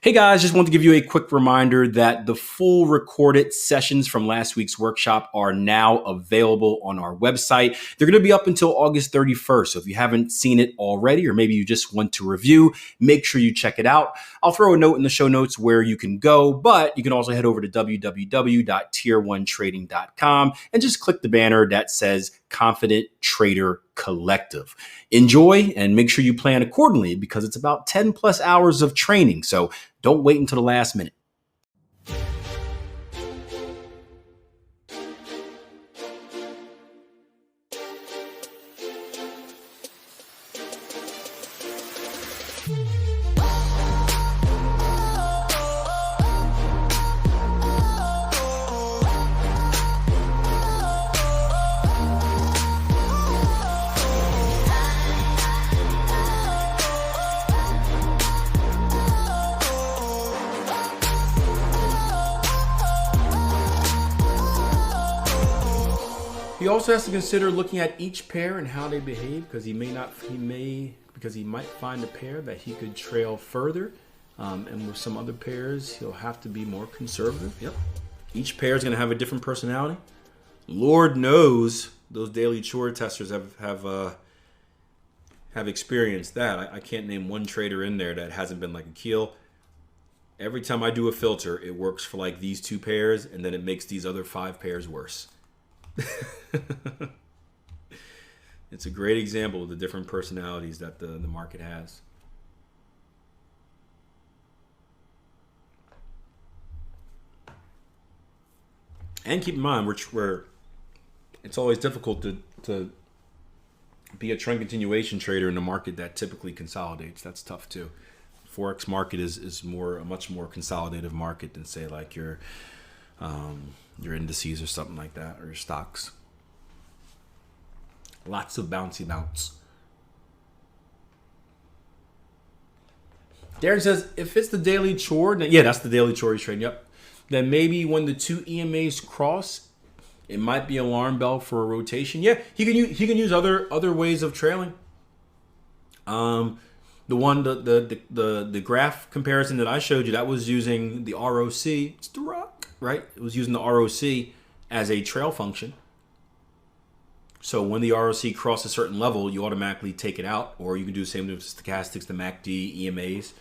Hey guys, just want to give you a quick reminder that the full recorded sessions from last week's workshop are now available on our website. They're going to be up until August 31st. So if you haven't seen it already, or maybe you just want to review, make sure you check it out. I'll throw a note in the show notes where you can go, but you can also head over to www.tier1trading.com and just click the banner that says Confident Trader Collective. Enjoy and make sure you plan accordingly because it's about 10 plus hours of training. So don't wait until the last minute. He also has to consider looking at each pair and how they behave because he might find a pair that he could trail further. And with some other pairs, he'll have to be more conservative. Yep. Each pair is going to have a different personality. Lord knows those daily chore testers have experienced that. I can't name one trader in there that hasn't been like Akil. Every time I do a filter, it works for like these two pairs, and then it makes these other 5 pairs worse. It's a great example of the different personalities that the market has. And keep in mind, we're it's always difficult to be a trend continuation trader in a market that typically consolidates. That's tough too. Forex market is a much more consolidative market than say like your indices or something like that, or your stocks. Lots of bouncy bounce. Darren says, if it's the daily chore, then yeah, that's the daily chore he's trading. Yep. Then maybe when the two EMAs cross, it might be an alarm bell for a rotation. Yeah, he can use other ways of trailing. The graph comparison that I showed you, that was using the ROC. It's the rock, right? It was using the ROC as a trail function. So when the ROC crosses a certain level, you automatically take it out, or you can do the same with stochastics, the MACD, EMAs.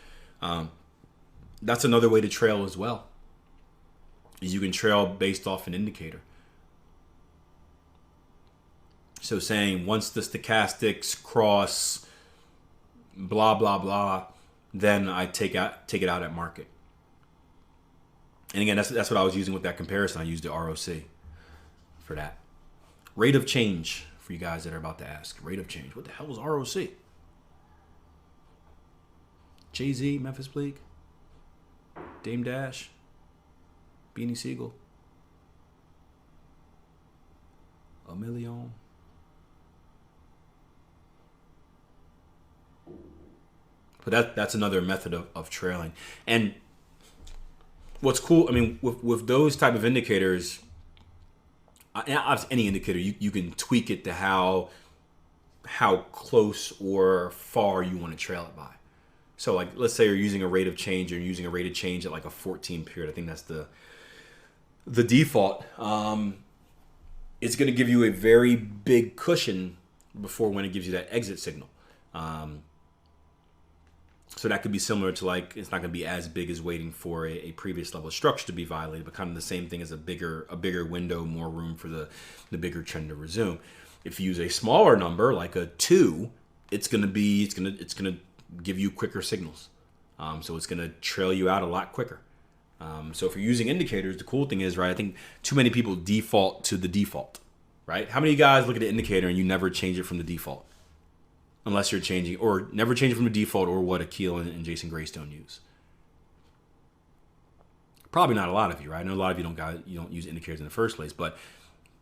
That's another way to trail as well. Is you can trail based off an indicator. So saying once the stochastics cross blah blah blah, then I take it out at market. And again, that's what I was using with that comparison. I used the ROC for that. Rate of change for you guys that are about to ask. Rate of change. What the hell was ROC? Jay-Z, Memphis Bleak, Dame Dash, Beanie Siegel, a million. But that's another method of trailing. And what's cool, I mean, with those type of indicators, any indicator, you can tweak it to how close or far you want to trail it by. So like, let's say you're using a rate of change, or you're using a rate of change at like a 14 period. I think that's the default. It's going to give you a very big cushion before when it gives you that exit signal. So that could be similar to like, it's not going to be as big as waiting for a previous level of structure to be violated, but kind of the same thing as a bigger window, more room for the bigger trend to resume. If you use a smaller number like a 2, it's going to give you quicker signals. So it's going to trail you out a lot quicker. So if you're using indicators, the cool thing is, right, I think too many people default to the default, right? How many of you guys look at an indicator and you never change it from the default? Unless you're changing, or never change it from the default, or what Akil and Jason Greystone use. Probably not a lot of you, right? I know a lot of you don't use indicators in the first place, but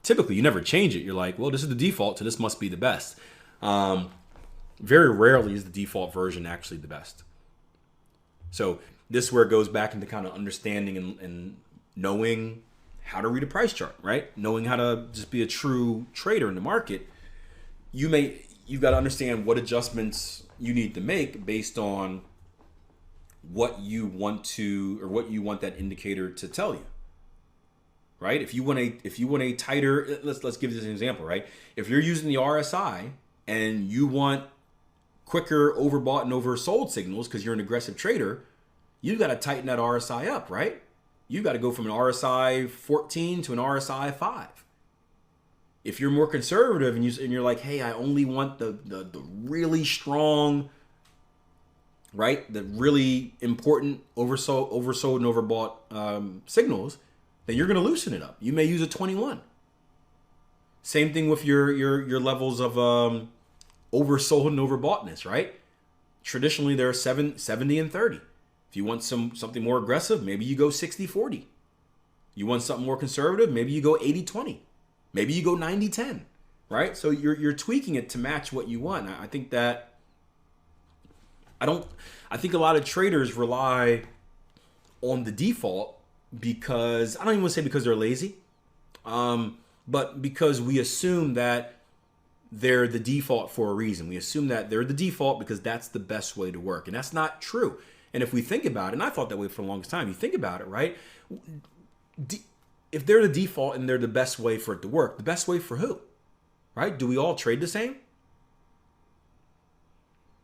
typically you never change it. You're like, well, this is the default, so this must be the best. Very rarely is the default version actually the best. So this is where it goes back into kind of understanding and knowing how to read a price chart, right? Knowing how to just be a true trader in the market. You've got to understand what adjustments you need to make based on what you want to, or what you want that indicator to tell you. Right? If you want a tighter, let's give this an example, right? If you're using the RSI and you want quicker overbought and oversold signals because you're an aggressive trader, you've got to tighten that RSI up, right? You've got to go from an RSI 14 to an RSI 5. If you're more conservative and you're like, hey, I only want the really strong, right, the really important oversold and overbought signals, then you're going to loosen it up. You may use a 21. Same thing with your levels of oversold and overboughtness, right? Traditionally, they're 70 and 30. If you want something more aggressive, maybe you go 60-40. You want something more conservative, maybe you go 80-20. Maybe you go 90-10, right? So you're tweaking it to match what you want. I think that I think a lot of traders rely on the default because, I don't even want to say because they're lazy, but because we assume that they're the default for a reason. We assume that they're the default because that's the best way to work. And that's not true. And if we think about it, and I thought that way for the longest time, you think about it, right? If they're the default and they're the best way for it to work, the best way for who? Right? Do we all trade the same?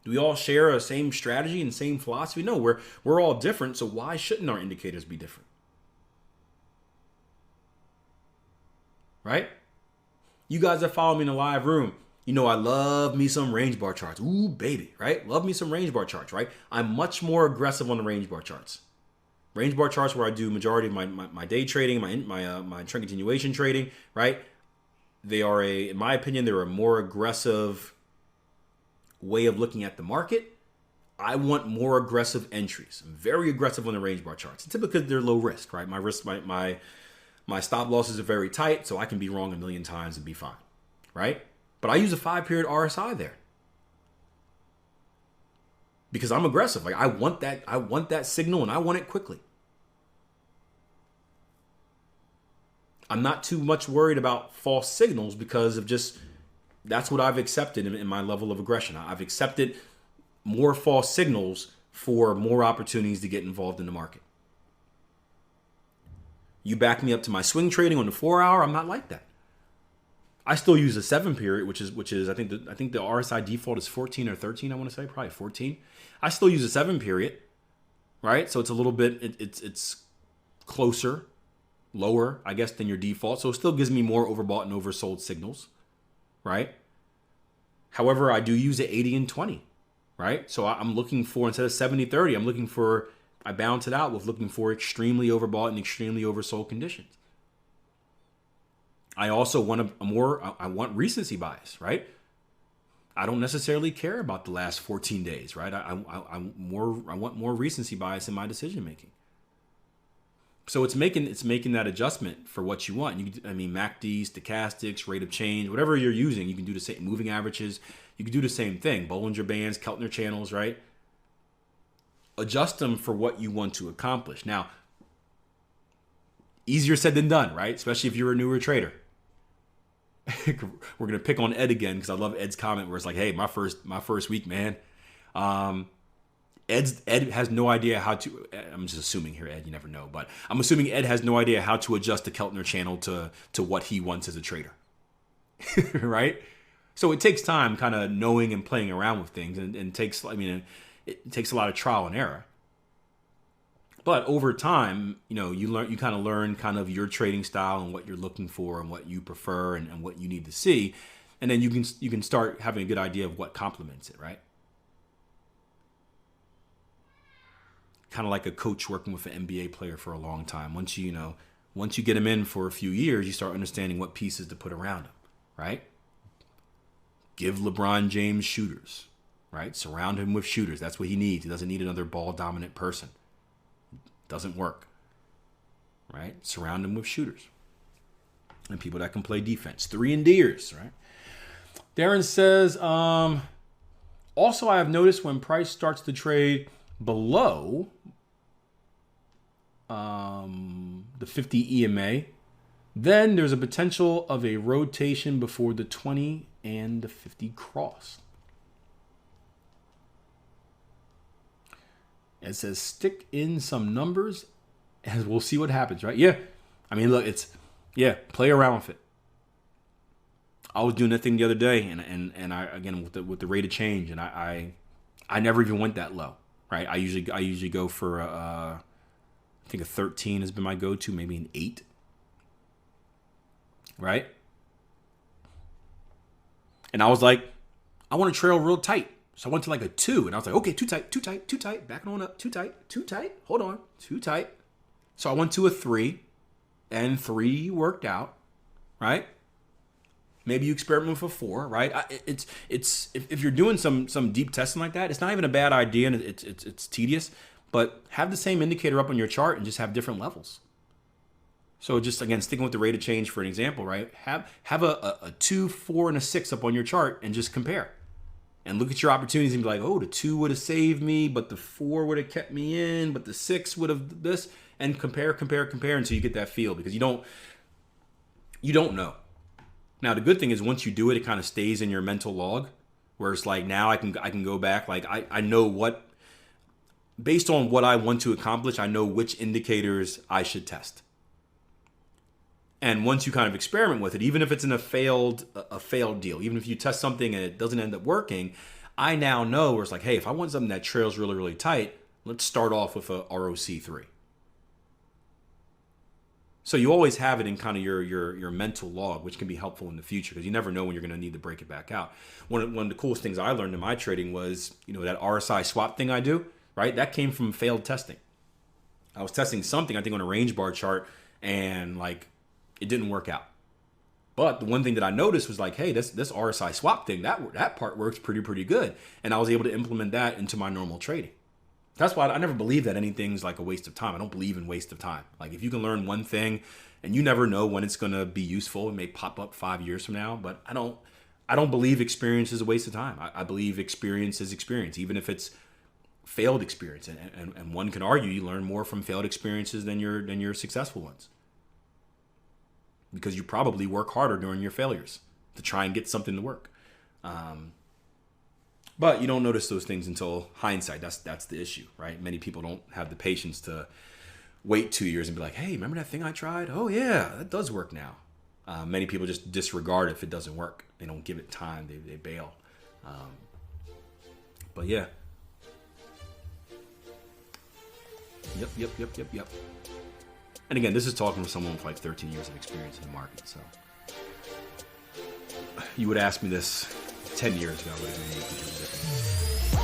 Do we all share a same strategy and same philosophy? No, we're all different, so why shouldn't our indicators be different? Right? You guys that follow me in the live room, you know I love me some range bar charts. Ooh, baby, right? Love me some range bar charts, right? I'm much more aggressive on the range bar charts. Range bar charts where I do majority of my day trading, my trend continuation trading, right? They are in my opinion, they're a more aggressive way of looking at the market. I want more aggressive entries. I'm very aggressive on the range bar charts. Typically they're low risk, right? My stop losses are very tight, so I can be wrong a million times and be fine, right? But I use a 5-period RSI there because I'm aggressive. Like I want that signal and I want it quickly. I'm not too much worried about false signals because of just that's what I've accepted in my level of aggression. I've accepted more false signals for more opportunities to get involved in the market. You back me up to my swing trading on the 4-hour, I'm not like that. I still use a 7-period, which is I think the RSI default is 14 or 13. I want to say probably 14. I still use a 7-period, right? So it's a little bit it's closer, lower, I guess, than your default. So it still gives me more overbought and oversold signals, right? However, I do use a 80 and 20, right? So I'm looking for, instead of 70-30, I balance it out with looking for extremely overbought and extremely oversold conditions. I also want I want recency bias, right? I don't necessarily care about the last 14 days, right? I want more recency bias in my decision making. So it's making that adjustment for what you want. MACD, stochastics, rate of change, whatever you're using, you can do the same. Moving averages, you can do the same thing. Bollinger Bands, Keltner channels, right? Adjust them for what you want to accomplish. Now, easier said than done, right? Especially if you're a newer trader. We're gonna pick on Ed again because I love Ed's comment where it's like, "Hey, my first week, man." Ed has no idea how to. I'm just assuming here, Ed. You never know, but I'm assuming Ed has no idea how to adjust the Keltner channel to what he wants as a trader, right? So it takes time, kind of knowing and playing around with things, and it takes a lot of trial and error. But over time, you kind of learn kind of your trading style and what you're looking for and what you prefer and what you need to see. And then you can start having a good idea of what complements it, right? Kind of like a coach working with an NBA player for a long time. Once you get him in for a few years, you start understanding what pieces to put around him, right? Give LeBron James shooters, right? Surround him with shooters. That's what he needs. He doesn't need another ball dominant person. Doesn't work, right? Surround him with shooters and people that can play defense. 3-and-D'ers, right? Darren says, also I have noticed when price starts to trade below the 50 EMA, then there's a potential of a rotation before the 20 and the 50 cross. It says stick in some numbers and we'll see what happens, right? Yeah. I mean, look, play around with it. I was doing that thing the other day, and I again with the rate of change, and I never even went that low, right? I usually go for I think a 13 has been my go-to, maybe an 8, right? And I was like, I want to trail real tight, so I went to like a 2, and I was like, okay, too tight, backing on up, too tight, hold on, too tight. So I went to a 3, and 3 worked out, right? Maybe you experiment with a 4, right? It's if you're doing some deep testing like that, it's not even a bad idea, and it's tedious. But have the same indicator up on your chart and just have different levels. So just again, sticking with the rate of change for an example, right? Have a 2, 4, and a 6 up on your chart and just compare, and look at your opportunities and be like, oh, the 2 would have saved me, but the 4 would have kept me in, but the 6 would have this, and compare until you get that feel, because you don't know. Now, the good thing is once you do it, it kind of stays in your mental log, where it's like now I can go back. Like I know what, based on what I want to accomplish, I know which indicators I should test. And once you kind of experiment with it, even if it's in a failed deal, even if you test something and it doesn't end up working, I now know where it's like, hey, if I want something that trails really, really tight, let's start off with a ROC3. So you always have it in kind of your mental log, which can be helpful in the future because you never know when you're going to need to break it back out. One of the coolest things I learned in my trading was, that RSI swap thing I do, right? That came from failed testing. I was testing something, I think, on a range bar chart, and like it didn't work out. But the one thing that I noticed was like, hey, this RSI swap thing, that part works pretty good. And I was able to implement that into my normal trading. That's why I never believe that anything's like a waste of time. I don't believe in waste of time. Like if you can learn one thing and you never know when it's going to be useful, it may pop up 5 years from now, but I don't believe experience is a waste of time. I believe experience is experience, even if it's failed experience. And one can argue you learn more from failed experiences than your successful ones, because you probably work harder during your failures to try and get something to work. But you don't notice those things until hindsight. That's the issue, right? Many people don't have the patience to wait 2 years and be like, hey, remember that thing I tried? Oh, yeah, that does work now. Many people just disregard if it doesn't work. They don't give it time. They bail. But yeah. Yep. And again, this is talking to someone with like 13 years of experience in the market. So you would ask me this 10 years ago, would have been a difference.